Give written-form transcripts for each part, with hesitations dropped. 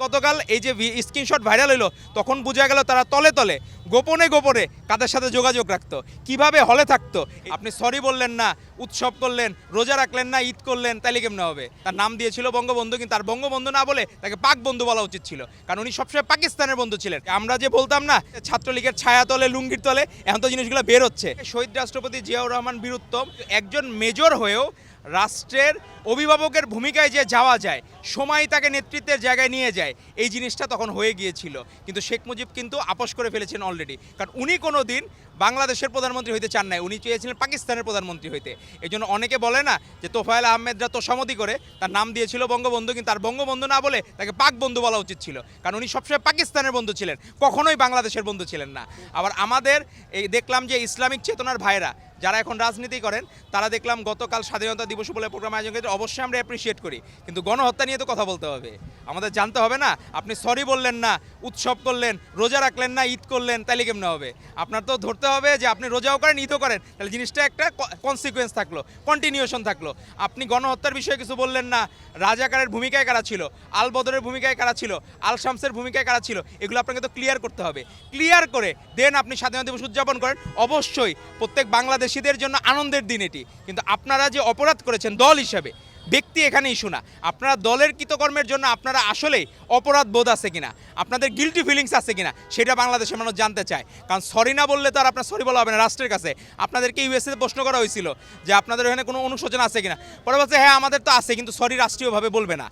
গতকাল এই যে স্ক্রিনশট ভাইরাল হলো তখন বোঝা গেল তারা তলে তলে গোপনে গোপনে কাদের সাথে যোগাযোগ রাখতো, কিভাবে হলে থাকতো। আপনি সরি বললেন না, উৎসব করলেন, রোজা রাখলেন না, ঈদ করলেন, তাইলে কেমন হবে? তার নাম দিয়েছিল বঙ্গবন্ধু, কিন্তু তার বঙ্গবন্ধু না বলে তাকে পাক বন্ধু বলা উচিত ছিল, কারণ উনি সবসময় পাকিস্তানের বন্ধু ছিলেন। আমরা যে বলতাম না ছাত্রলীগের ছায়া তলে লুঙ্গির তলে, এখন তো জিনিসগুলো বের হচ্ছে। শহীদ রাষ্ট্রপতি জিয়াউর রহমান বীরুত্তম একজন মেজর হয়েও রাষ্ট্রের অভিভাবকের ভূমিকায় যে যাওয়া যায়, সময় তাকে নেতৃত্বের জায়গায় নিয়ে যায়, এই জিনিসটা তখন হয়ে গিয়েছিল। কিন্তু শেখ মুজিব কিন্তু আপোষ করে ফেলেছেন অলরেডি, কারণ উনি কোনো দিন বাংলাদেশের প্রধানমন্ত্রী হইতে চান নাই, উনি চেয়েছিলেন পাকিস্তানের প্রধানমন্ত্রী হইতে। এই জন্য অনেকে বলে না যে তোফায়েল আহমেদরা তোষামতি করে, তার নাম দিয়েছিল বঙ্গবন্ধু, কিন্তু তার বঙ্গবন্ধু না বলে তাকে পাক বন্ধু বলা উচিত ছিল, কারণ উনি সবসময় পাকিস্তানের বন্ধু ছিলেন, কখনোই বাংলাদেশের বন্ধু ছিলেন না। আবার আমাদের এই দেখলাম যে ইসলামিক চেতনার ভাইরা যারা এখন রাজনীতি করেন, তারা দেখলাম গতকাল স্বাধীনতা দিবস বলে প্রোগ্রাম আয়োজন করেছে, অবশ্যই আমরা অ্যাপ্রিসিয়েট করি, কিন্তু গণহত্যা নিয়ে তো কথা বলতে হবে। আমাদের জানতে হবে না, আপনি সরি বললেন না, উৎসব করলেন, রোজা রাখলেন না, ঈদ করলেন, তাইলে কেমন হবে? আপনার তো ধরতে হবে যে আপনি রোজাও করেন, ঈদও করেন, তাহলে জিনিসটা একটা কনসিকুয়েন্স থাকলো, কন্টিনিউশন থাকলো। আপনি গণহত্যার বিষয়ে কিছু বললেন না, রাজাকারের ভূমিকায় কারা ছিল, আল বদরের ভূমিকায় কারা ছিল, আল শামসের ভূমিকায় কারা ছিল, এগুলো আপনাকে তো ক্লিয়ার করতে হবে। ক্লিয়ার করে দেন আপনি স্বাধীনতা দিবস উদযাপন করেন, অবশ্যই প্রত্যেক বাংলাদেশিদের জন্য আনন্দের দিন এটি। কিন্তু আপনারা যে অপরাধ করেছেন দল হিসাবে, ব্যক্তি এখানে ইস্যু না, আপনারা দলের কৃতকর্মের জন্য আপনারা আসলেই অপরাধ বোধ আছে কিনা, আপনাদের গিলটি ফিলিংস আছে কিনা, সেটা বাংলাদেশের মানুষ জানতে চায়। কারণ সরি না বললে তো আর আপনার সরি বলা হবে না রাষ্ট্রের কাছে। আপনাদেরকে ইউএসএতে প্রশ্ন করা হয়েছিল যে আপনাদের এখানে কোনো অনুশোচনা আছে কিনা, পরে বলছে হ্যাঁ আমাদের তো আছে, কিন্তু সরি রাষ্ট্রীয়ভাবে বলবে না।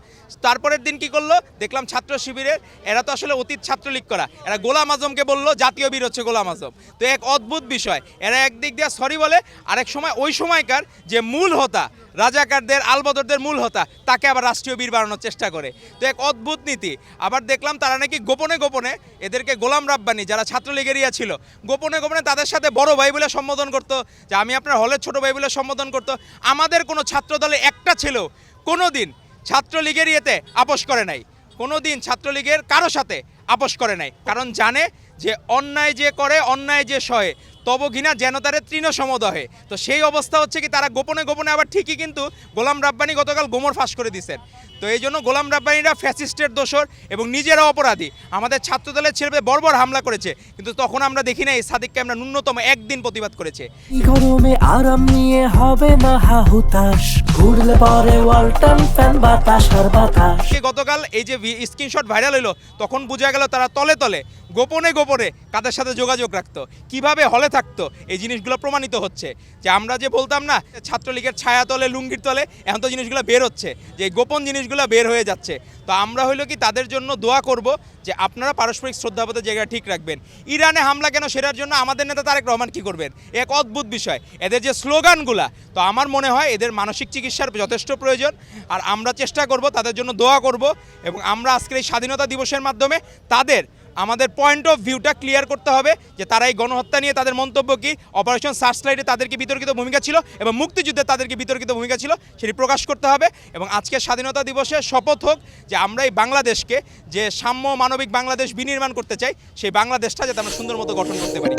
তারপরের দিন কি করলো দেখলাম, ছাত্র শিবিরের এরা তো আসলে অতীত ছাত্রলীগ করা, এরা গোলাম আজমকে বললো জাতীয় বীর হচ্ছে গোলাম আজম। তো এক অদ্ভুত বিষয়, এরা একদিক দিয়ে সরি বলে, আরেক সময় ওই সময়কার যে মূল হোতা রাজাকারদের আলবদরদের মূল হতা, তাকে আবার রাষ্ট্রীয় বীর বানানোর চেষ্টা করে। তো এক অদ্ভুত নীতি। আবার দেখলাম তারা নাকি গোপনে গোপনে এদেরকে গোলাম রাব্বানি যারা ছাত্রলীগেরিয়া ছিল, গোপনে গোপনে তাদের সাথে বড় ভাই বলে সম্বোধন করতো, যে আমি আপনার হলের ছোট ভাই বলে সম্বোধন করতো। আমাদের কোনো ছাত্র দলে একটা ছেলেও কোনো দিন ছাত্রলীগের ইয়েতে আপোষ করে নাই, কোনো দিন ছাত্রলীগের কারো সাথে আপোষ করে নাই, কারণ জানে যে অন্যায় যে করে, অন্যায় যে সহে, তব ঘৃণা যেন তারে তৃণ সমদহে। তো সেই অবস্থা হচ্ছে কি, তারা গোপনে গোপনে আবার ঠিকই কিন্তু গোলাম রাব্বানি গতকাল গোমর ফাঁস করে দিচ্ছেন। তো এই জন্য গোলাম রাব্বানিরা ফ্যাসিস্টের দোসর এবং নিজেরা অপরাধী। আমাদের ছাত্রদলের ছেলে বর্বর হামলা করেছে, কিন্তু তখন আমরা দেখি না এই সাদিককে আমরা ন্যূনতম একদিন প্রতিবাদ করেছে। গরমে আরাম নিয়ে হবে না হাহুতাশ, ঘুরলে পরে ওয়ালটন ফ্যান বাতাস আর বাতাস। গতকাল এই যে স্ক্রিনশট ভাইরাল হলো তখন বোঝা গেল তারা তলে তলে গোপনে গোপনে কাদের সাথে যোগাযোগ রাখতো, কিভাবে হলে থাকতো, এই জিনিসগুলো প্রমাণিত হচ্ছে। যে আমরা যে বলতাম না ছাত্রলীগের ছায়া তলে লুঙ্গির তলে, এখন তো জিনিসগুলো বের হচ্ছে, যে গোপন জিনিসগুলো বের হয়ে যাচ্ছে। তো আমরা হইলো কি তাদের জন্য দোয়া করব যে আপনারা পারস্পরিক শ্রদ্ধাবোধের জায়গা ঠিক রাখবেন। ইরানে হামলা কেন, সেটার জন্য আমাদের নেতা তারেক রহমান কী করবেন, এক অদ্ভুত বিষয়। এদের যে স্লোগানগুলা, তো আমার মনে হয় এদের মানসিক চিকিৎসার যথেষ্ট প্রয়োজন। আর আমরা চেষ্টা করব তাদের জন্য দোয়া করব, এবং আমরা আজকের এই স্বাধীনতা দিবসের মাধ্যমে আমাদের পয়েন্ট অফ ভিউটা ক্লিয়ার করতে হবে, যে তারা এই গণহত্যা নিয়ে তাদের মন্তব্য কী, অপারেশন সার্চলাইটে তাদের কি বিতর্কিত ভূমিকা ছিল এবং মুক্তিযুদ্ধে তাদের কি বিতর্কিত ভূমিকা ছিল, সেটি প্রকাশ করতে হবে। এবং আজকের স্বাধীনতা দিবসে শপথ হোক যে আমরা এই বাংলাদেশকে, যে সাম্য মানবিক বাংলাদেশ বিনির্মাণ করতে চাই, সেই বাংলাদেশটা যাতে আমরা সুন্দর মতো গঠন করতে পারি।